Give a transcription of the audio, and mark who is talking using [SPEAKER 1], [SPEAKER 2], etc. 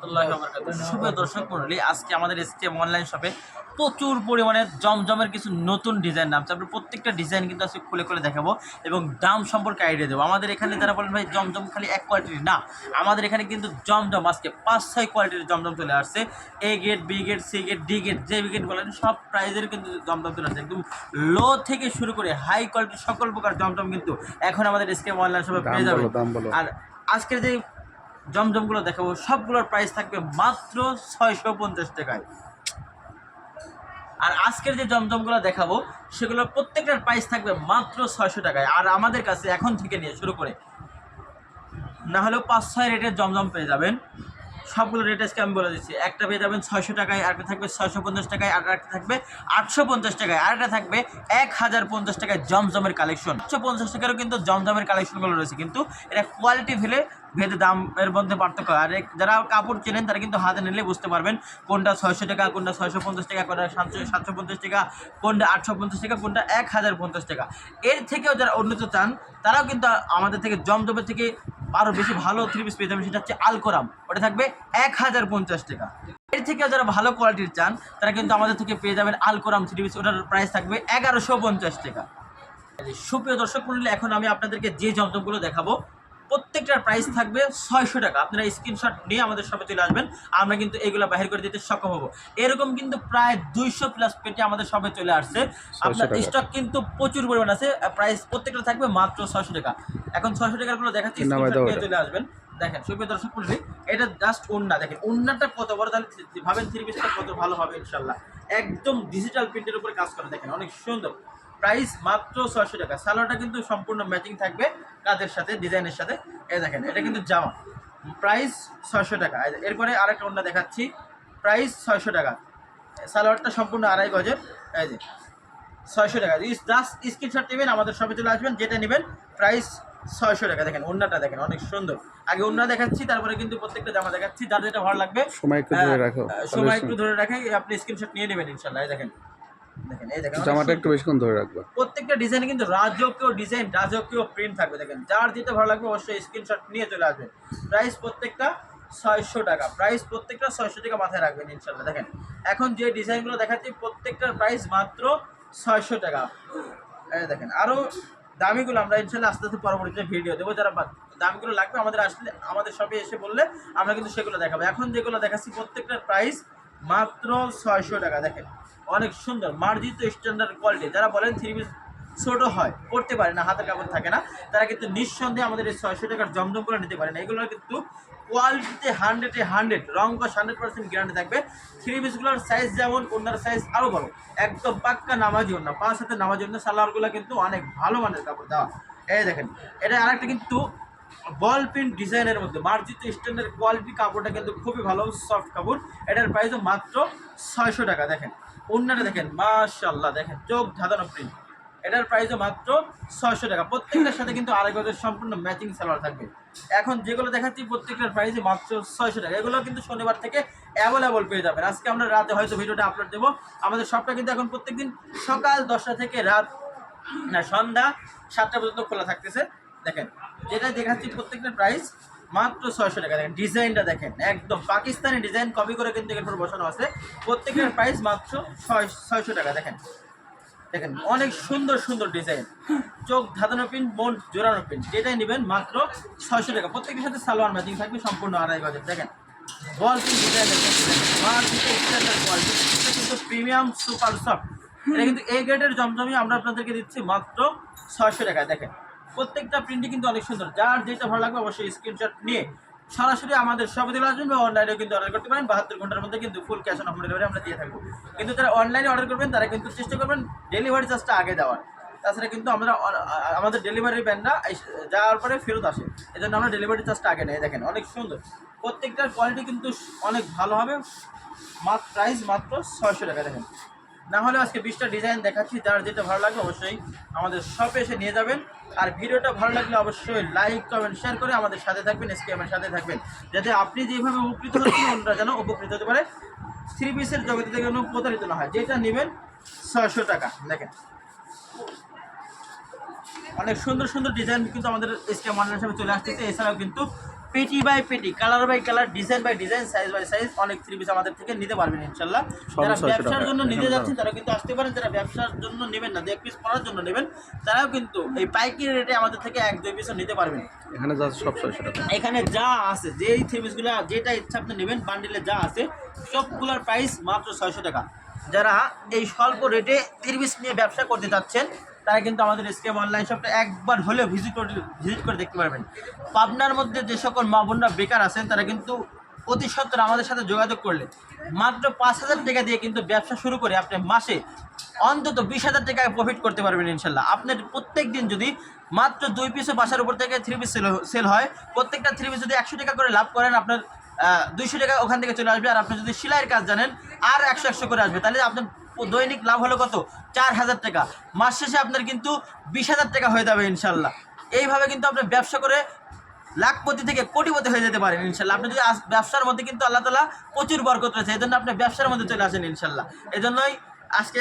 [SPEAKER 1] রাহমাতুল্লাহি ওয়া বারাকাতুহু। শুভ দর্শক মণ্ডলী, আজকে আমাদের এসকেএম অনলাইন শপে প্রচুর পরিমাণে জমজমের কিছু নতুন ডিজাইন নামছে। আমরা প্রত্যেকটা ডিজাইন কিন্তু আজকে খুলে খুলে দেখাবো এবং দাম সম্পর্কে আইডিয়া দেবো। আমাদের এখানে যারা বলেন ভাই জমজম খালি এক কোয়ালিটির না, আমাদের এখানে কিন্তু জমজম আজকে 5-6 কোয়ালিটির জমজম চলে আসছে। A gate, B gate, C gate, D gate, যে গেট বলেন সব প্রাইজের কিন্তু জমজম চলে আসছে। একদম লো থেকে শুরু করে হাই কোয়ালিটির সকল প্রকার জমজম কিন্তু এখন আমাদের এসকেএম অনলাইন শপে পেয়ে যাবে। আর আজকের যে জমজমগুলো দেখাবো সবগুলোর প্রাইস থাকবে মাত্র 650 টাকায়। আর আজকের যে জমজমগুলো দেখাবো সেগুলোর প্রত্যেকটার প্রাইস থাকবে মাত্র 600 টাকায়। আর আমাদের কাছে এখন থেকে নিয়ে শুরু করে না হলেও 5-6 রেটের জমজম পেয়ে যাবেন। সবগুলো রেট আজকে আমি বলে দিচ্ছি। একটা পেয়ে যাবেন 600 টাকায়, আরেকটা থাকবে 650 টাকায়, আর একটা থাকবে 850 টাকায়, আর একটা থাকবে 1050 টাকায় জমজমের কালেকশন। 850 টাকারও কিন্তু জমজমের কালেকশনগুলো রয়েছে, কিন্তু এটা কোয়ালিটি ভেদে দামের মধ্যে পার্থক্য। আর যারা কাপড় চেনেন তারা কিন্তু হাতে নিলে বুঝতে পারবেন কোনটা 600 টাকা, কোনটা 650 টাকা, কোনটা 750 টাকা, কোনটা 850 টাকা, কোনটা 1050 টাকা। এর থেকেও যারা উন্নত চান তারাও কিন্তু আমাদের থেকে জমজমের থেকে আরও বেশি ভালো থ্রি পিস পেয়ে যাবেন। সেটা হচ্ছে আলকোরাম, ওটা থাকবে 1050 টাকা। এর থেকেও যারা ভালো কোয়ালিটির চান তারা কিন্তু আমাদের থেকে পেয়ে যাবেন আলকোরাম থ্রি পিস, ওটার প্রাইস থাকবে 1150 টাকা। সুপ্রিয় দর্শক মণ্ডলী, এখন আমি আপনাদেরকে যে জমজমগুলো দেখাবো প্রত্যেকটার প্রাইস থাকবে 600 টাকা। আপনারা স্ক্রিনশট নিয়ে আমাদের শপে চলে আসবেন, আমরা কিন্তু এগুলো বাহির করে দিতে সক্ষম হবো। এরকম কিন্তু প্রায় 200+ পেটে আমাদের শপে চলে আসছে। আপনার স্টক কিন্তু প্রচুর পরিমাণ আছে। প্রাইস প্রত্যেকটা থাকবে মাত্র 600 টাকা। এখন 600 টাকারগুলো দেখাচ্ছি, স্ক্রিনশট নিয়ে চলে আসবেন। দেখেন সুপ্রিয় দর্শক মণ্ডলী, এটা জাস্ট ওড়না। দেখেন ওড়নাটা কত বড়, তাহলে ভাবেন থ্রি পিসটা কত ভালো হবে ইনশাল্লাহ। একদম ডিজিটাল প্রিন্টের উপরে কাজ করে, দেখেন অনেক সুন্দর। প্রাইস মাত্র 600 টাকা। সালোয়ারটা কিন্তু সম্পূর্ণ ম্যাচিং থাকবে কাজের সাথে, ডিজাইনের সাথে। এই দেখেন এটা কিন্তু জামা, প্রাইস 600 টাকা। এরপরে আরেকটা ওড়না দেখাচ্ছি, প্রাইস 600 টাকা। সালোয়ারটা সম্পূর্ণ 2.5 গজের, এই যে 600 টাকা। জাস্ট স্ক্রিনশট নেবেন, আমাদের শপে চলে আসবেন, যেটা নেবেন প্রাইস 600 টাকা। দেখেন ওড়নাটা দেখেন অনেক সুন্দর। আগে ওড়না দেখাচ্ছি, তারপরে কিন্তু প্রত্যেকটা জামা দেখাচ্ছি। যার যেটা ভালো লাগবে সময় একটু ধরে রাখে আপনি স্ক্রিনশট নিয়ে নেবেন ইনশাল্লাহ। দেখেন দেখেন এই দেখেন জামাটা একটু বেশিক্ষণ ধরে রাখবো। প্রত্যেকটা ডিজাইনে কিন্তু রাজকীয় ডিজাইন, রাজকীয় প্রিন্ট থাকবে। দেখেন যার যেটা ভালো লাগবে অবশ্যই স্ক্রিনশট নিয়ে চলে আসবেন। প্রাইস প্রত্যেকটা 600 টাকা। প্রাইস প্রত্যেকটা 600 টাকা মাথায় রাখবেন ইনশাল্লাহ। দেখেন এখন যে ডিজাইনগুলো দেখাচ্ছি প্রত্যেকটার প্রাইস মাত্র 600 টাকা। এই দেখেন আরও দামিগুলো আমরা ইনশাল্লাহ আস্তে আস্তে পরবর্তীতে ভিডিও দেবো। যারা দামিগুলো লাগবে আমাদের আসলে আমাদের শপে এসে বললে আমরা কিন্তু সেগুলো দেখাবো। এখন যেগুলো দেখাচ্ছি প্রত্যেকটার প্রাইস মাত্র 600 টাকা। দেখেন অনেক সুন্দর মার্জিত স্ট্যান্ডার্ড কোয়ালিটি। যারা বলেন থ্রি পিস ছোটো হয়, পড়তে পারে না, হাতের কাপড় থাকে না, তারা কিন্তু নিঃসন্দেহে আমাদের এই 600 টাকার জমজম করে নিতে পারেন। এগুলোর কিন্তু কোয়ালিটিতে 100 রং কস 100% গ্যারান্টি থাকবে। থ্রি পিসগুলোর সাইজ যেমন, ওনার সাইজ আরও বড়, একদম পাক্কা নামাজি ওনা, 5 হাতে নামাজি ওনা। সালোয়ারগুলো কিন্তু অনেক ভালো মানের কাপড় দেওয়া। এই দেখেন এটা আরেকটা কিন্তু বল প্রিন্ট ডিজাইনের মধ্যে মার্জিত স্ট্যান্ডার্ড কোয়ালিটি। কাপড়টা কিন্তু খুবই ভালো, সফট কাপড়। এটার প্রাইসও মাত্র 600 টাকা। দেখেন ওড়নাটা দেখেন মাশাআল্লাহ, দেখেন চোখ ধাঁধানো প্রিন্ট। এটার প্রাইসও মাত্র 600 টাকা। প্রত্যেকটার সাথে কিন্তু 2.5 গজের সম্পূর্ণ ম্যাচিং সালোয়ার থাকবে। এখন যেগুলো দেখাচ্ছি প্রত্যেকটার প্রাইসই মাত্র 600 টাকা। এগুলো কিন্তু শনিবার থেকে অ্যাভেলেবল পেয়ে যাবেন। আজকে আমরা রাতে হয়তো ভিডিওটা আপলোড দেবো। আমাদের শপটা কিন্তু এখন প্রত্যেকদিন সকাল 10টা থেকে সন্ধ্যা 7টা পর্যন্ত খোলা থাকতেছে। দেখেন যেটা দেখাচ্ছি প্রত্যেকটার প্রাইস মাত্র 600 টাকা। দেখেন ডিজাইনটা দেখেন একদম পাকিস্তানি ডিজাইন কপি করে কিন্তু এরপর বসানো আছে। প্রত্যেকটার প্রাইস মাত্র 600 টাকা। দেখেন দেখেন অনেক সুন্দর সুন্দর ডিজাইন, চোখ ধাঁধানো প্রিন্ট, মন জোড়ানো প্রিন্ট, যেটাই নেবেন মাত্র 600 টাকা। প্রত্যেকের সাথে সালোয়ার ম্যাচিং থাকবে সম্পূর্ণ 2.5 গজের। দেখেন বল প্রিন্ট ডিজাইন কোয়ালিটি কিন্তু প্রিমিয়াম সুপার সফট। এটা কিন্তু এই গ্রেডের জমজমই আমরা আপনাদেরকে দিচ্ছি মাত্র 600 টাকায়। দেখেন প্রত্যেকটা প্রিন্টই কিন্তু অনেক সুন্দর। যার যেটা ভালো লাগবে অবশ্যই স্ক্রিনশট নিয়ে সরাসরি আমাদের শপে চলে আসবেন বা অনলাইনেও কিন্তু অর্ডার করতে পারেন। 72 ঘন্টার মধ্যে কিন্তু full cash on home delivery আমরা দিয়ে থাকবো। কিন্তু যারা অনলাইনে অর্ডার করবেন তারা কিন্তু চেষ্টা করবেন ডেলিভারি চার্জটা আগে দেওয়ার। তাছাড়া কিন্তু আমরা আমাদের ডেলিভারি ব্যান্ডরা যাওয়ার পরে ফেরত আসে, এজন্য আমরা ডেলিভারি চার্জটা আগে নেই। দেখেন অনেক সুন্দর, প্রত্যেকটার কোয়ালিটি কিন্তু অনেক ভালো হবে। প্রাইস মাত্র 600 টাকা। দেখেন না হলে আজকে 20টা ডিজাইন দেখাচ্ছি, যার যেটা ভালো লাগবে অবশ্যই আমাদের শপে এসে নিয়ে যাবেন। আর ভিডিওটা ভালো লাগলে অবশ্যই লাইক কমেন্ট শেয়ার করে আমাদের সাথে থাকবেন, এসকেএমের সাথে থাকবেন, যাতে আপনি যেভাবে উপকৃত হচ্ছেন অন্যরা যেন উপকৃত হতে পারে, থ্রি পিসের জগতে থেকে যেন প্রতারিত না হয়। যেটা নেবেন 600 টাকা। দেখেন অনেক সুন্দর সুন্দর ডিজাইন কিন্তু আমাদের এসকেএম অনলাইন শপে চলে আসতেছে। এছাড়াও কিন্তু পেটি বাই পেটি, colour by colour, design by design, size by size অনেক থ্রি পিস আমাদের থেকে নিতে পারবেন ইনশাল্লাহ। যারা ব্যবসার জন্য নিতে যাচ্ছেন তারা কিন্তু আসতে পারেন, যারা ব্যবসার জন্য নেবেন না, 1 পিস পরার জন্য নেবেন, তারাও কিন্তু এই পাইকারি রেটে আমাদের থেকে 1-2 পিসও নিতে পারবেন।
[SPEAKER 2] এখানে যা সব 600 টাকা।
[SPEAKER 1] এখানে যা আছে, যেই থ্রি পিসগুলো যেটা ইচ্ছা আপনি নেবেন, বান্ডিলে যা আছে সবগুলোর প্রাইস মাত্র 600 টাকা। যারা এই স্বল্প রেটে থ্রি পিস নিয়ে ব্যবসা করতে চাচ্ছেন তারা কিন্তু আমাদের এসকেএম অনলাইন শপটা একবার হলেও ভিজিট করে দেখতে পারবেন। পাবনার মধ্যে যে সকল মা বোনরা বেকার আছেন তারা কিন্তু অতি সত্বর আমাদের সাথে যোগাযোগ করলে মাত্র 5,000 টাকা দিয়ে কিন্তু ব্যবসা শুরু করে আপনি মাসে অন্তত 20,000 টাকায় প্রফিট করতে পারবেন ইনশাল্লাহ। আপনার প্রত্যেক দিন যদি মাত্র 2 পিসও বাসার উপর থেকে থ্রি পিস সেল হয়, প্রত্যেকটা থ্রি পিস যদি 100 টাকা করে লাভ করেন, আপনার 200 টাকা ওখান থেকে চলে আসবে। আর আপনি যদি সেলাইয়ের কাজ জানেন আর 100 করে আসবে, তাহলে আপনার দৈনিক লাভ হলো কত? 4,000 টাকা। মাস শেষে আপনার কিন্তু 20,000 টাকা হয়ে যাবে ইনশাল্লাহ। এইভাবে কিন্তু আপনি ব্যবসা করে লাখপতি থেকে কোটিপতি হয়ে যেতে পারেন ইনশাল্লাহ। আপনি যদি ব্যবসার মধ্যে কিন্তু আল্লাহ তাআলা প্রচুর বরকত রয়েছে, এই জন্য আপনি ব্যবসার মধ্যে চলে আসেন ইনশাল্লাহ। এই জন্যই আজকে